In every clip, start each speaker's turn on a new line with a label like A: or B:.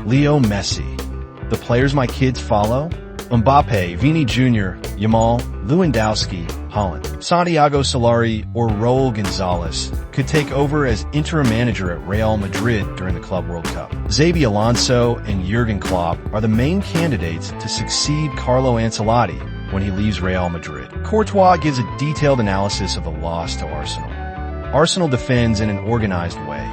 A: Leo Messi. The players my kids follow? Mbappe, Vini Jr., Yamal, Lewandowski, Haaland. Santiago Solari or Raul Gonzalez could take over as interim manager at Real Madrid during the Club World Cup. Xabi Alonso and Jurgen Klopp are the main candidates to succeed Carlo Ancelotti when he leaves Real Madrid. Courtois gives a detailed analysis of the loss to Arsenal. Arsenal defends in an organized way.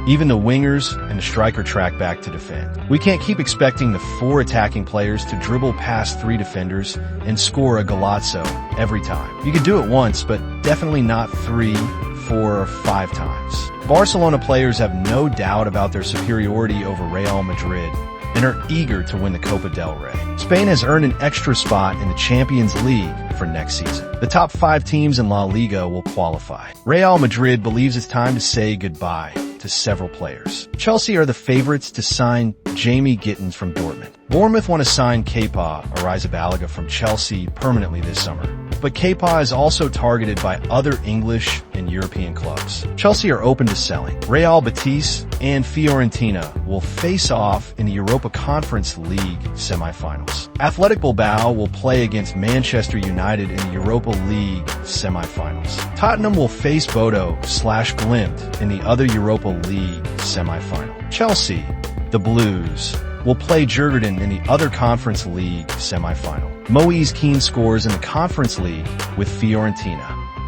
A: Even the wingers and the striker track back to defend. We can't keep expecting the 4 attacking players to dribble past 3 defenders and score a golazo every time. You can do it once, but definitely not 3, 4, or 5 times. Barcelona players have no doubt about their superiority over Real Madrid and are eager to win the Copa del Rey. Spain has earned an extra spot in the Champions League for next season. The top 5 teams in La Liga will qualify. Real Madrid believes it's time to say goodbye to several players. Chelsea are the favorites to sign Jamie Gittens from Dortmund. Bournemouth want to sign Kepa Arrizabalaga from Chelsea permanently this summer. But Kepa is also targeted by other English and European clubs. Chelsea are open to selling. Real Betis and Fiorentina will face off in the Europa Conference League semifinals. Athletic Bilbao will play against Manchester United in the Europa League semifinals. Tottenham will face Bodo/Glimt in the other Europa League semifinal. Chelsea, the Blues, will play Djurgården in the other Conference League semifinal. Moise Kean scores in the Conference League with Fiorentina.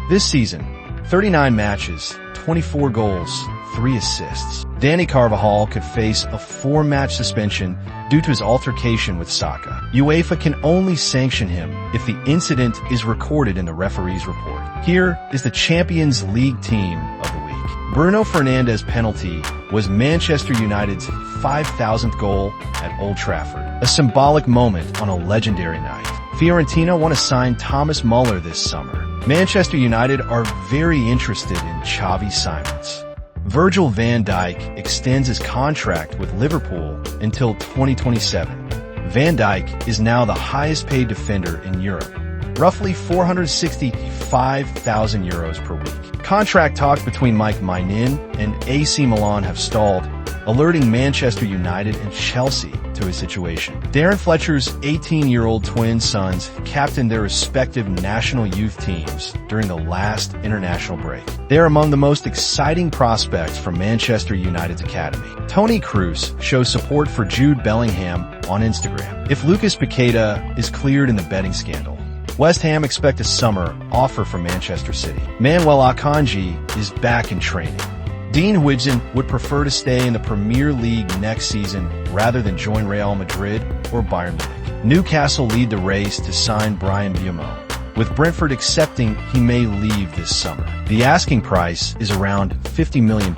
A: This season, 39 matches, 24 goals, 3 assists. Dani Carvajal could face a 4-match suspension due to his altercation with Saka. UEFA can only sanction him if the incident is recorded in the referee's report. Here is the Champions League team of the week. Bruno Fernandes' penalty was Manchester United's 5,000th goal at Old Trafford, a symbolic moment on a legendary night. Fiorentina want to sign Thomas Müller this summer. Manchester United are very interested in Xavi Simons. Virgil van Dijk extends his contract with Liverpool until 2027. Van Dijk is now the highest paid defender in Europe, roughly €465,000 per week. Contract talks between Mike Maignan and AC Milan have stalled, alerting Manchester United and Chelsea to his situation. Darren Fletcher's 18-year-old twin sons captained their respective national youth teams during the last international break. They are among the most exciting prospects from Manchester United's academy. Toni Kroos shows support for Jude Bellingham on Instagram. If Lucas Paqueta is cleared in the betting scandal, West Ham expect a summer offer from Manchester City. Manuel Akanji is back in training. Dean Huijsen would prefer to stay in the Premier League next season rather than join Real Madrid or Bayern Munich. Newcastle lead the race to sign Bryan Mbeumo, with Brentford accepting he may leave this summer. The asking price is around £50 million.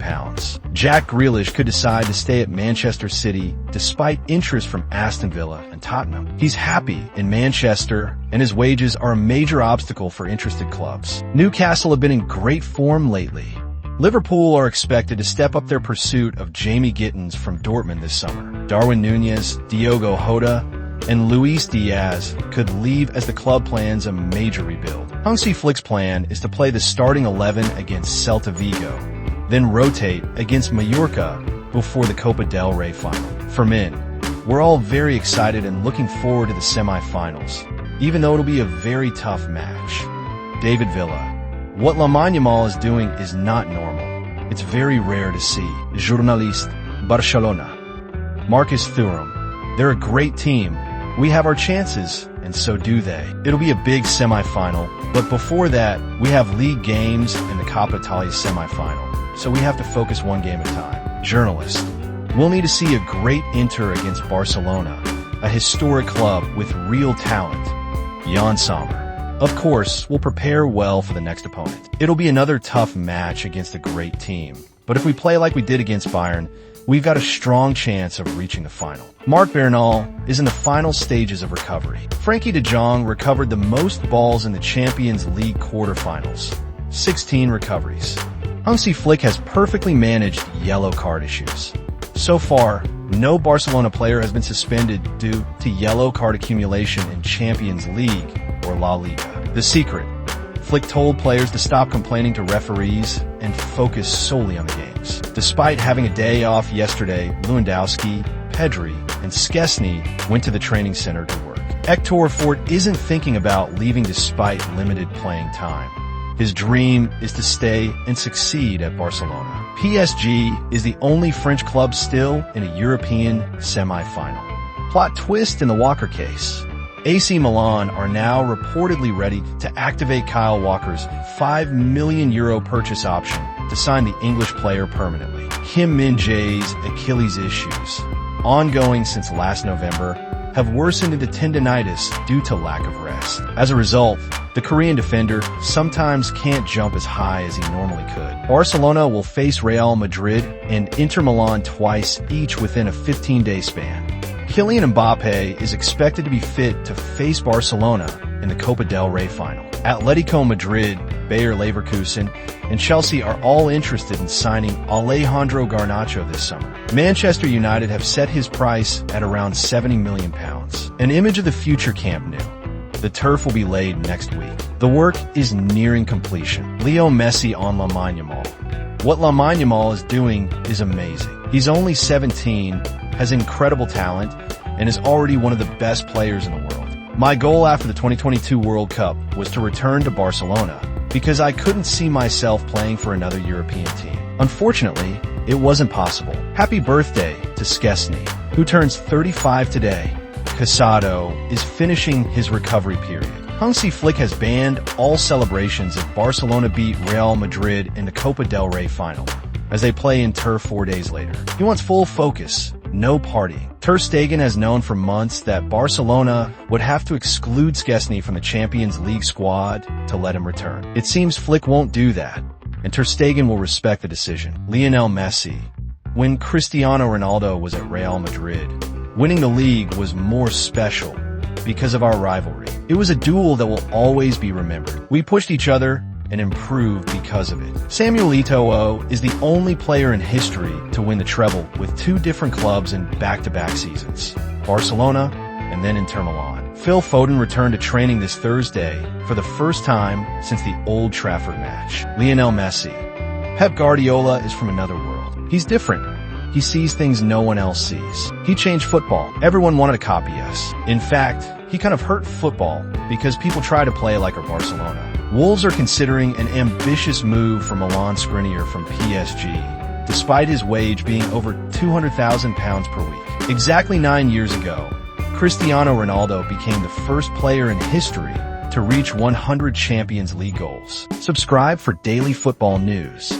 A: Jack Grealish could decide to stay at Manchester City despite interest from Aston Villa and Tottenham. He's happy in Manchester, and his wages are a major obstacle for interested clubs. Newcastle have been in great form lately. Liverpool are expected to step up their pursuit of Jamie Gittens from Dortmund this summer. Darwin Núñez, Diogo Jota, and Luis Diaz could leave as the club plans a major rebuild. Hansi Flick's plan is to play the starting 11 against Celta Vigo, then rotate against Mallorca before the Copa del Rey final. For men, we're all very excited and looking forward to the semi-finals, even though it'll be a very tough match. David Villa. What Lamine Yamal is doing is not normal. It's very rare to see. Journalist, Barcelona. Marcus Thuram. They're a great team. We have our chances, and so do they. It'll be a big semi-final, but before that, we have league games and the Coppa Italia semi-final, so we have to focus one game at a time. Journalist. We'll need to see a great Inter against Barcelona, a historic club with real talent. Jan Sommer. Of course, we'll prepare well for the next opponent. It'll be another tough match against a great team, but if we play like we did against Bayern, we've got a strong chance of reaching the final. Marc Bernal is in the final stages of recovery. Frankie de Jong recovered the most balls in the Champions League quarterfinals, 16 recoveries. Hansi Flick has perfectly managed yellow card issues. So far, no Barcelona player has been suspended due to yellow card accumulation in Champions League or La Liga. The secret: Flick told players to stop complaining to referees and focus solely on the games. Despite having a day off yesterday, Lewandowski, Pedri, and Szczesny went to the training center to work. Hector Fort isn't thinking about leaving despite limited playing time. His dream is to stay and succeed at Barcelona. PSG is the only French club still in a European semi-final. Plot twist in the Walker case. AC Milan are now reportedly ready to activate Kyle Walker's €5 million purchase option to sign the English player permanently. Kim Min-jae's Achilles issues, ongoing since last November, have worsened into tendinitis due to lack of rest. As a result, the Korean defender sometimes can't jump as high as he normally could. Barcelona will face Real Madrid and Inter Milan twice each within a 15-day span. Kylian Mbappe is expected to be fit to face Barcelona in the Copa del Rey final. Atletico Madrid, Bayer Leverkusen, and Chelsea are all interested in signing Alejandro Garnacho this summer. Manchester United have set his price at around £70 million. An image of the future Camp Nou. The turf will be laid next week. The work is nearing completion. Leo Messi on Lamine Yamal. What Lamine Yamal is doing is amazing. He's only 17, has incredible talent, and is already one of the best players in the world. My goal after the 2022 World Cup was to return to Barcelona because I couldn't see myself playing for another European team. Unfortunately, it wasn't possible. Happy birthday to Szczesny, who turns 35 today. Casado is finishing his recovery period. Hansi Flick has banned all celebrations if Barcelona beat Real Madrid in the Copa del Rey final, as they play in turf 4 days later. He wants full focus, no partying. Ter Stegen has known for months that Barcelona would have to exclude Szczesny from the Champions League squad to let him return. It seems Flick won't do that, and Ter Stegen will respect the decision. Lionel Messi. When Cristiano Ronaldo was at Real Madrid, winning the league was more special because of our rivalry. It was a duel that will always be remembered. We pushed each other and improved because of it. Samuel Eto'o is the only player in history to win the treble with 2 different clubs in back-to-back seasons, Barcelona and then Inter Milan. Phil Foden returned to training this Thursday for the first time since the Old Trafford match. Lionel Messi. Pep Guardiola is from another world. He's different. He sees things no one else sees. He changed football. Everyone wanted to copy us. In fact, he kind of hurt football because people try to play like our Barcelona. Wolves are considering an ambitious move for Milan Skriniar from PSG, despite his wage being over £200,000 per week. Exactly 9 years ago, Cristiano Ronaldo became the first player in history to reach 100 Champions League goals. Subscribe for daily football news.